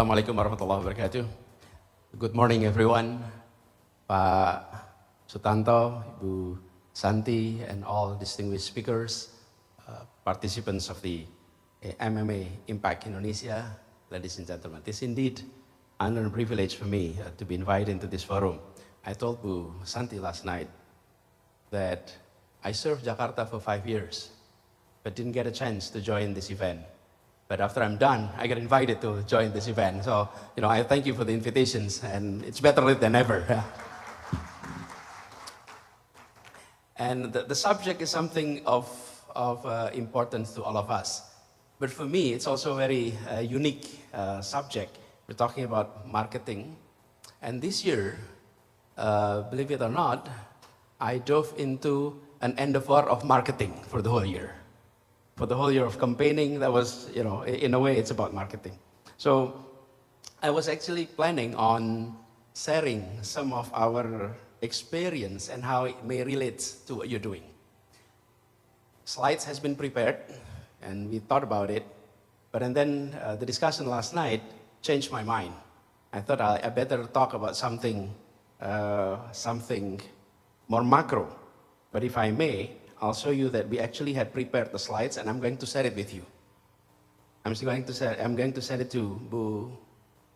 Assalamualaikum warahmatullahi wabarakatuh. Good morning everyone. Pak Sutanto, Ibu Santi, and all distinguished speakers, participants of the MMA Impact Indonesia, ladies and gentlemen. It is indeed an honor and privilege for me to be invited into this forum. I told Bu Santi last night that I served Jakarta for 5 years, but didn't get a chance to join this event. But after I'm done, I get invited to join this event. So, I thank you for the invitations, and it's better late than never. And the subject is something of importance to all of us. But for me, it's also a very unique subject. We're talking about marketing. And this year, believe it or not, I dove into an endeavor of marketing for the whole year. For the whole year of campaigning, that was, in a way, it's about marketing. So I was actually planning on sharing some of our experience and how it may relate to what you're doing. Slides has been prepared, and we thought about it, and then the discussion last night changed my mind. I thought I better talk about something more macro. But if I may, I'll show you that we actually had prepared the slides, and I'm going to share it with you. I'm going to send it to Bu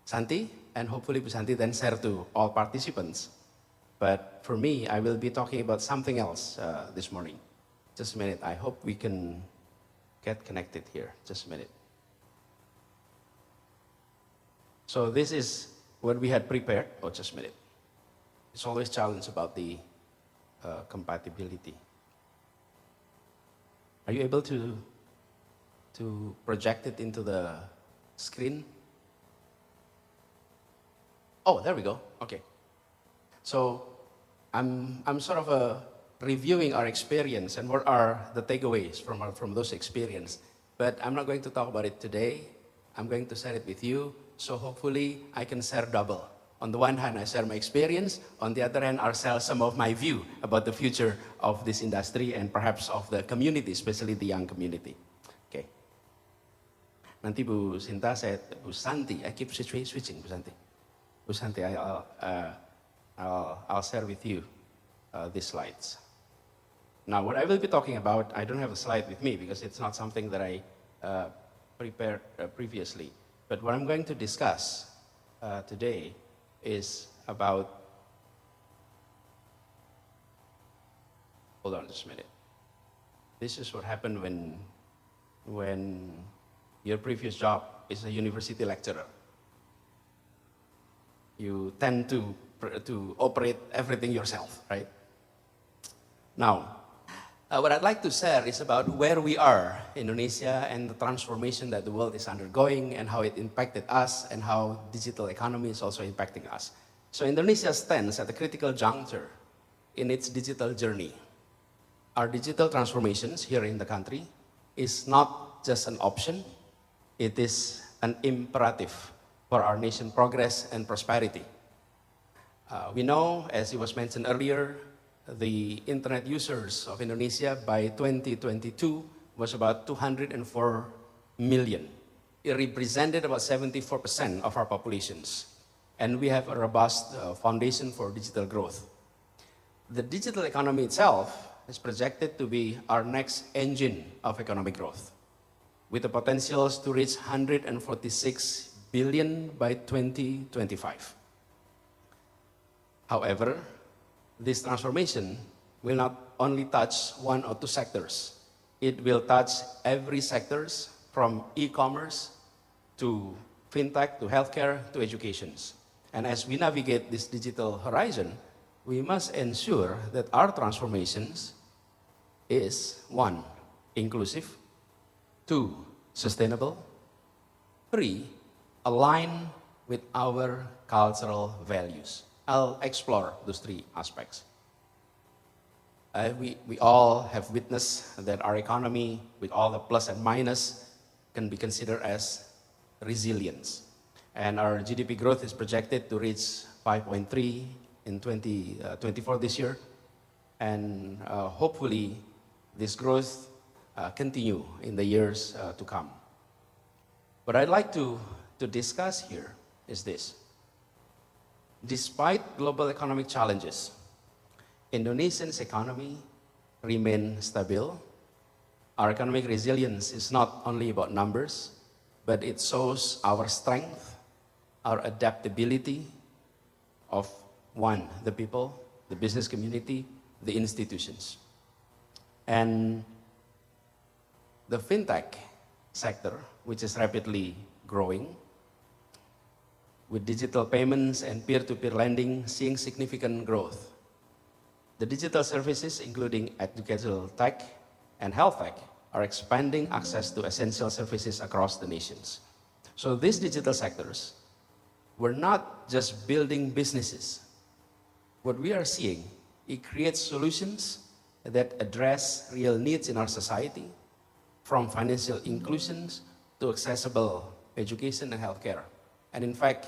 Santi, and hopefully Bu Santi then share to all participants. But for me, I will be talking about something else this morning. Just a minute. I hope we can get connected here. Just a minute. So this is what we had prepared. Oh, just a minute. It's always a challenge about the compatibility. Are you able to project it into the screen? Oh, there we go. Okay. So I'm sort of reviewing our experience and what are the takeaways from those experiences. But I'm not going to talk about it today. I'm going to share it with you. So hopefully I can share double. On the one hand, I share my experience. On the other hand, I'll share some of my view about the future of this industry and perhaps of the community, especially the young community. Okay. Nanti Bu Santi, I keep switching, Bu Santi. Bu Santi, I'll share with you these slides. Now, what I will be talking about, I don't have a slide with me because it's not something that I prepared previously. But what I'm going to discuss today is about, hold on just a minute. This is what happened when your previous job is a university lecturer. You tend to operate everything yourself, right? Now, what I'd like to share is about where we are in Indonesia and the transformation that the world is undergoing and how it impacted us and how digital economy is also impacting us. So Indonesia stands at a critical juncture in its digital journey. Our digital transformations here in the country is not just an option, it is an imperative for our nation's progress and prosperity. We know, as it was mentioned earlier, the internet users of Indonesia by 2022 was about 204 million. It represented about 74% of our populations. And we have a robust foundation for digital growth. The digital economy itself is projected to be our next engine of economic growth, with the potentials to reach 146 billion by 2025. However, this transformation will not only touch one or two sectors. It will touch every sectors from e-commerce to fintech to healthcare to education. And as we navigate this digital horizon, we must ensure that our transformations is 1, inclusive, 2, sustainable, 3, align with our cultural values. I'll explore those 3 aspects. We all have witnessed that our economy, with all the plus and minus, can be considered as resilience. And our GDP growth is projected to reach 5.3 in 2024 this year. And hopefully, this growth continue in the years to come. But I'd like to to discuss here is this. Despite global economic challenges, Indonesia's economy remains stable. Our economic resilience is not only about numbers, but it shows our strength, our adaptability of one, the people, the business community, the institutions. And the fintech sector, which is rapidly growing, with digital payments and peer-to-peer lending seeing significant growth. The digital services, including educational tech and health tech, are expanding access to essential services across the nations. So these digital sectors, we're not just building businesses. What we are seeing, it creates solutions that address real needs in our society, from financial inclusions to accessible education and healthcare. And in fact,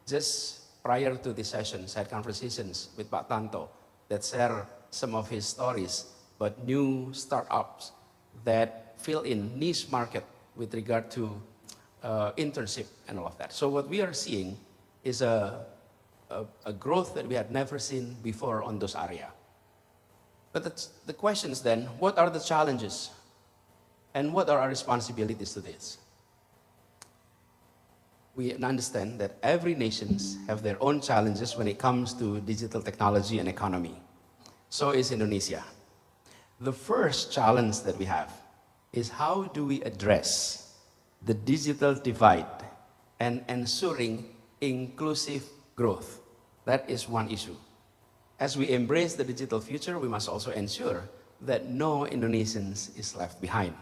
just prior to this session, I had conversations with Pak Tanto that share some of his stories about new startups that fill in niche market with regard to internship and all of that. So what we are seeing is a growth that we had never seen before on those areas. But the question is then, what are the challenges? And what are our responsibilities to this? We understand that every nations have their own challenges when it comes to digital technology and economy. So is Indonesia. The first challenge that we have is how do we address the digital divide and ensuring inclusive growth. That is one issue. As we embrace the digital future, we must also ensure that no Indonesians is left behind.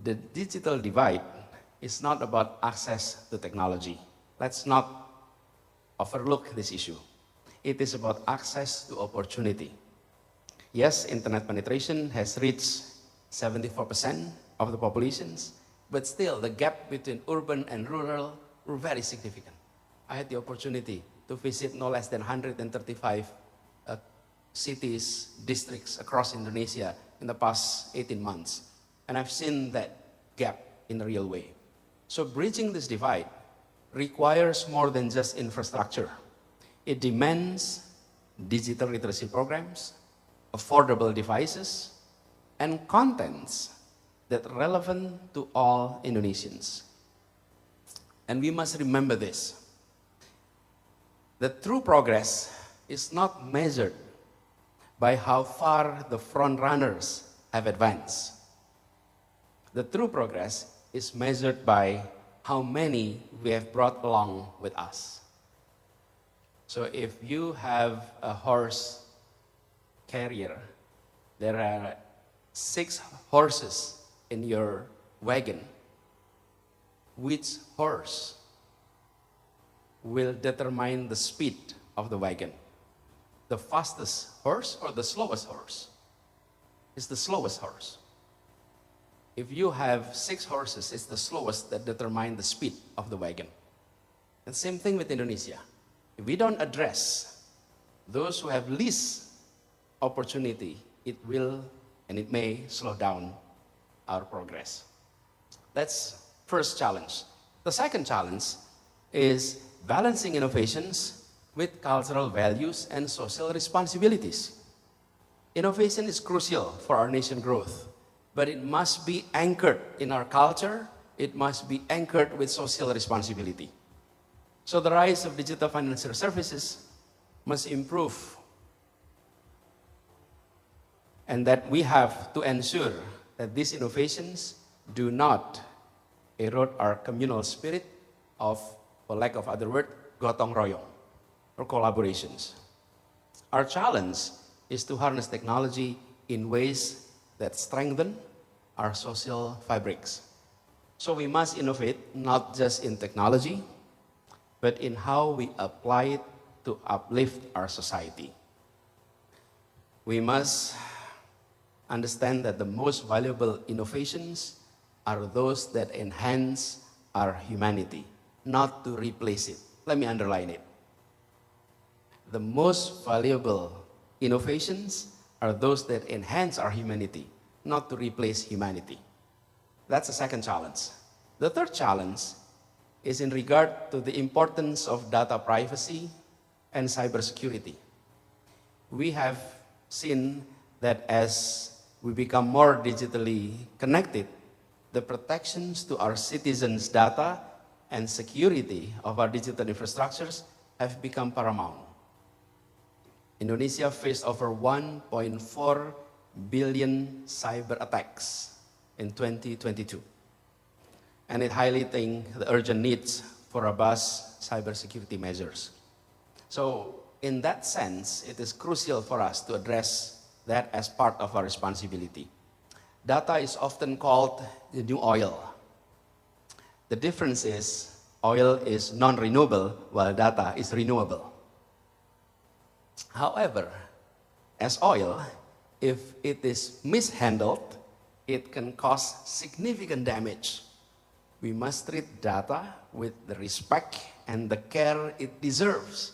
The digital divide is not about access to technology. Let's not overlook this issue. It is about access to opportunity. Yes, internet penetration has reached 74% of the populations, but still the gap between urban and rural were very significant. I had the opportunity to visit no less than 135 cities, districts across Indonesia in the past 18 months. And I've seen that gap in a real way. So bridging this divide requires more than just infrastructure. It demands digital literacy programs, affordable devices, and contents that are relevant to all Indonesians. And we must remember this. The true progress is not measured by how far the front runners have advanced. The true progress is measured by how many we have brought along with us. So if you have a horse carrier, there are 6 horses in your wagon. Which horse will determine the speed of the wagon? The fastest horse or the slowest horse? It's the slowest horse. If you have 6 horses, it's the slowest that determine the speed of the wagon. And same thing with Indonesia. If we don't address those who have least opportunity, it will and it may slow down our progress. That's first challenge. The second challenge is balancing innovations with cultural values and social responsibilities. Innovation is crucial for our nation growth, but it must be anchored in our culture. It must be anchored with social responsibility. So the rise of digital financial services must improve, and that we have to ensure that these innovations do not erode our communal spirit of, for lack of other word, gotong royong, or collaborations. Our challenge is to harness technology in ways that strengthen our social fabrics. So we must innovate not just in technology, but in how we apply it to uplift our society. We must understand that the most valuable innovations are those that enhance our humanity, not to replace it. Let me underline it. The most valuable innovations are those that enhance our humanity, not to replace humanity. That's the second challenge. The third challenge is in regard to the importance of data privacy and cybersecurity. We have seen that as we become more digitally connected, the protections to our citizens' data and security of our digital infrastructures have become paramount. Indonesia faced over 1.4 billion cyber attacks in 2022, and it highlighting the urgent needs for robust cybersecurity measures. So in that sense, it is crucial for us to address that as part of our responsibility. Data is often called the new oil. The difference is oil is non-renewable while data is renewable. However, as oil, if it is mishandled, it can cause significant damage. We must treat data with the respect and the care it deserves.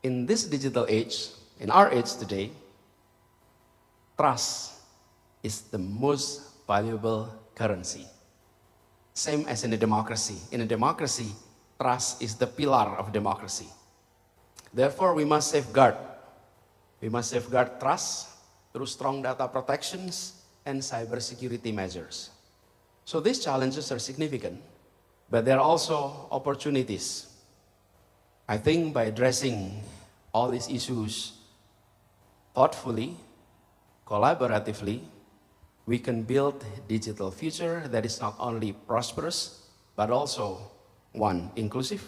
In this digital age, in our age today, trust is the most valuable currency. Same as in a democracy. In a democracy, trust is the pillar of democracy. Therefore, we must safeguard. We must safeguard trust through strong data protections and cybersecurity measures. So these challenges are significant, but there are also opportunities. I think by addressing all these issues thoughtfully, collaboratively, we can build a digital future that is not only prosperous, but also, one, inclusive,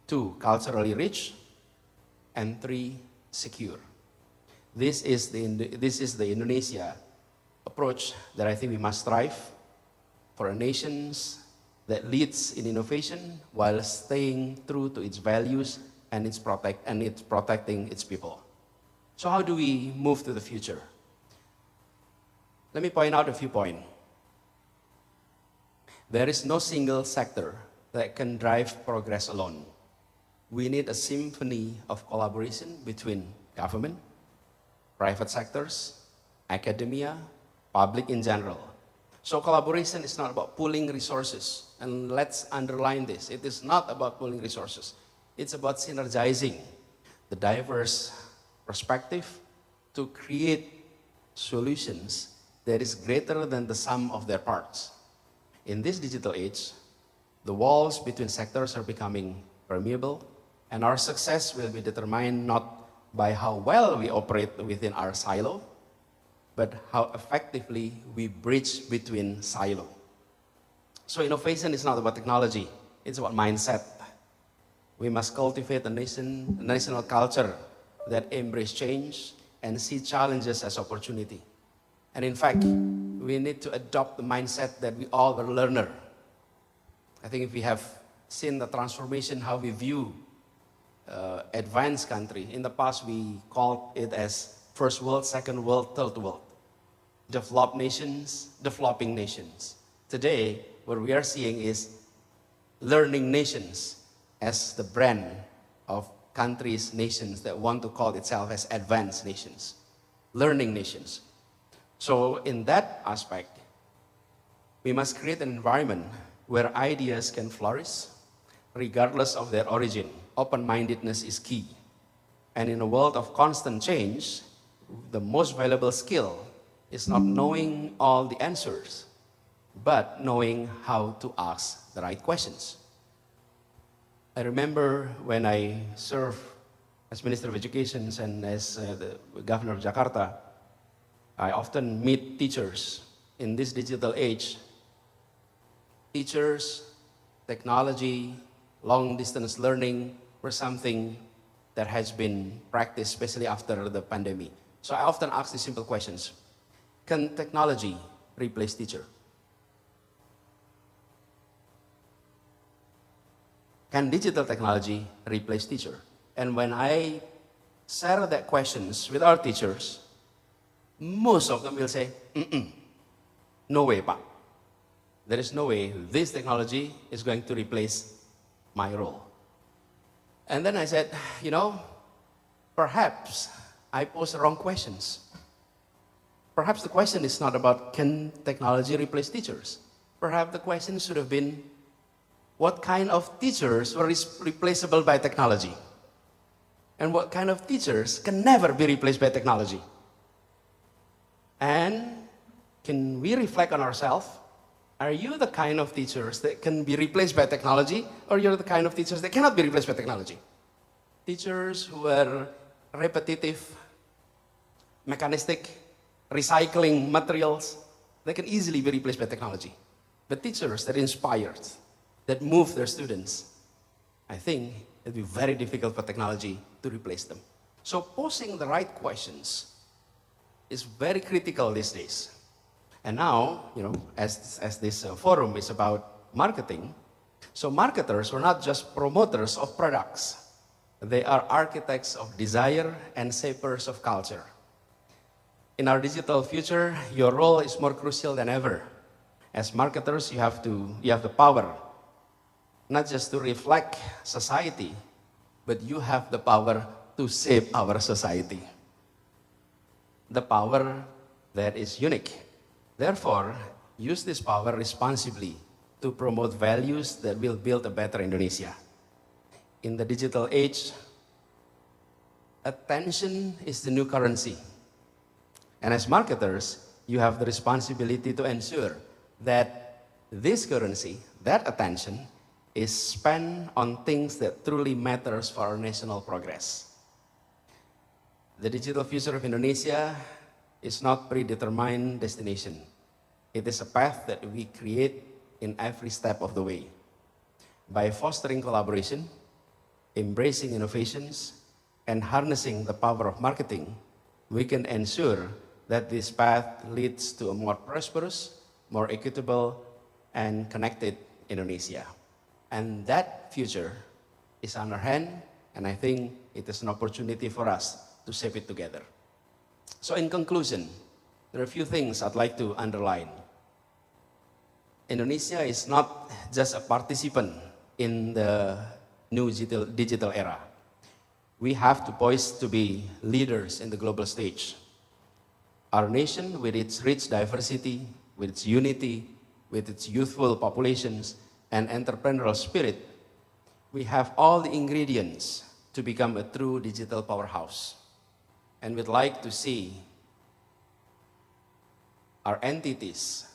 two, culturally rich, and three, secure. This is the Indonesia approach that I think we must strive for a nation that leads in innovation while staying true to its values and it's protecting its people. So how do we move to the future? Let me point out a few points. There is no single sector that can drive progress alone. We need a symphony of collaboration between government, private sectors, academia, public in general. So collaboration is not about pooling resources, and let's underline this. It is not about pooling resources. It's about synergizing the diverse perspective to create solutions that is greater than the sum of their parts. In this digital age, the walls between sectors are becoming permeable, and our success will be determined not by how well we operate within our silo, but how effectively we bridge between silos. So innovation is not about technology, it's about mindset. We must cultivate a national culture that embraces change and see challenges as opportunity. And in fact, we need to adopt the mindset that we all are learners. I think if we have seen the transformation, how we view advanced country. In the past, we called it as first world, second world, third world. Developed nations, developing nations. Today, what we are seeing is learning nations as the brand of countries, nations that want to call itself as advanced nations. Learning nations. So in that aspect, we must create an environment where ideas can flourish regardless of their origin. Open-mindedness is key. And in a world of constant change, the most valuable skill is not knowing all the answers, but knowing how to ask the right questions. I remember when I served as Minister of Education and as the Governor of Jakarta, I often meet teachers in this digital age. Teachers, technology, long-distance learning were something that has been practiced, especially after the pandemic. So I often ask these simple questions. Can technology replace teacher? Can digital technology replace teacher? And when I share that questions with our teachers, most of them will say, no way, Pak. There is no way this technology is going to replace my role. And then I said, perhaps I posed the wrong questions. Perhaps the question is not about can technology replace teachers? Perhaps the question should have been, what kind of teachers were replaceable by technology, and what kind of teachers can never be replaced by technology. And can we reflect on ourselves? Are you the kind of teachers that can be replaced by technology, or you're the kind of teachers that cannot be replaced by technology? Teachers who are repetitive, mechanistic, recycling materials, they can easily be replaced by technology. But teachers that inspired, that move their students, I think it'd be very difficult for technology to replace them. So posing the right questions is very critical these days. And now, as this forum is about marketing, so marketers were not just promoters of products. They are architects of desire and shapers of culture. In our digital future, your role is more crucial than ever. As marketers, you have the power, not just to reflect society, but you have the power to shape our society. The power that is unique. Therefore, use this power responsibly to promote values that will build a better Indonesia. In the digital age, attention is the new currency. And as marketers, you have the responsibility to ensure that this currency, that attention, is spent on things that truly matters for our national progress. The digital future of Indonesia is not predetermined destination. It is a path that we create in every step of the way. By fostering collaboration, embracing innovations, and harnessing the power of marketing, we can ensure that this path leads to a more prosperous, more equitable, and connected Indonesia. And that future is on our hand, and I think it is an opportunity for us to shape it together. So in conclusion, there are a few things I'd like to underline. Indonesia is not just a participant in the new digital era. We have to poise to be leaders in the global stage. Our nation, with its rich diversity, with its unity, with its youthful populations and entrepreneurial spirit, we have all the ingredients to become a true digital powerhouse. And we'd like to see our entities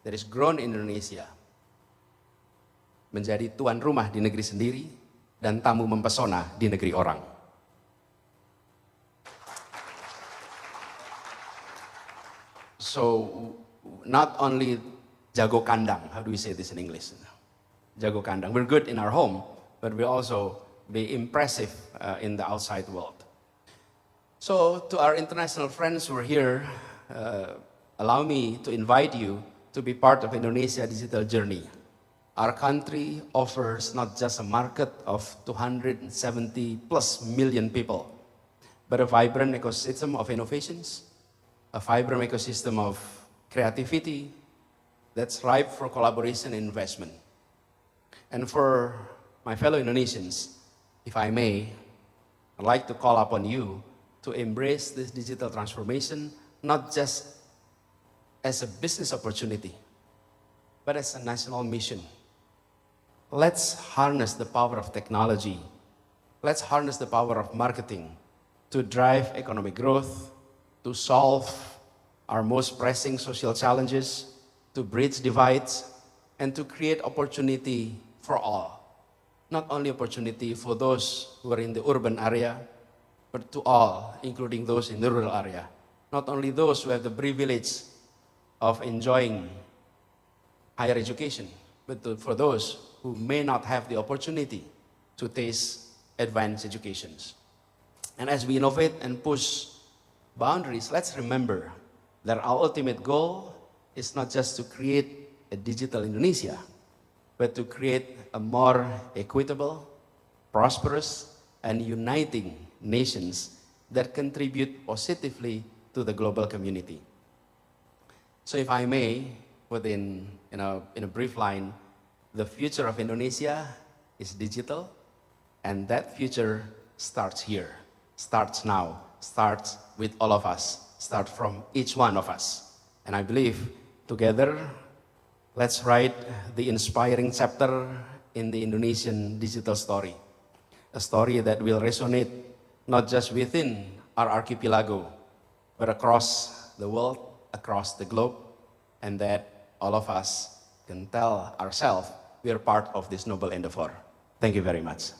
that is grown in Indonesia menjadi tuan rumah di negeri sendiri dan tamu mempesona di negeri orang. So, not only jago kandang, how do we say this in English? Jago kandang. We're good in our home, but we also be impressive in the outside world. So, to our international friends who are here, allow me to invite you to be part of Indonesia digital journey. Our country offers not just a market of 270 plus million people, but a vibrant ecosystem of innovations, a vibrant ecosystem of creativity that's ripe for collaboration and investment. And for my fellow Indonesians, if I may, I'd like to call upon you to embrace this digital transformation, not just as a business opportunity, but as a national mission. Let's harness the power of technology. Let's harness the power of marketing to drive economic growth, to solve our most pressing social challenges, to bridge divides, and to create opportunity for all. Not only opportunity for those who are in the urban area, but to all, including those in the rural area. Not only those who have the privilege of enjoying higher education, but for those who may not have the opportunity to taste advanced educations. And as we innovate and push boundaries, let's remember that our ultimate goal is not just to create a digital Indonesia, but to create a more equitable, prosperous, and uniting nations that contribute positively to the global community. So if I may, put in a brief line, the future of Indonesia is digital, and that future starts here, starts now, starts with all of us, starts from each one of us. And I believe together, let's write the inspiring chapter in the Indonesian digital story. A story that will resonate not just within our archipelago, but across the world, across the globe, and that all of us can tell ourselves we are part of this noble endeavor. Thank you very much.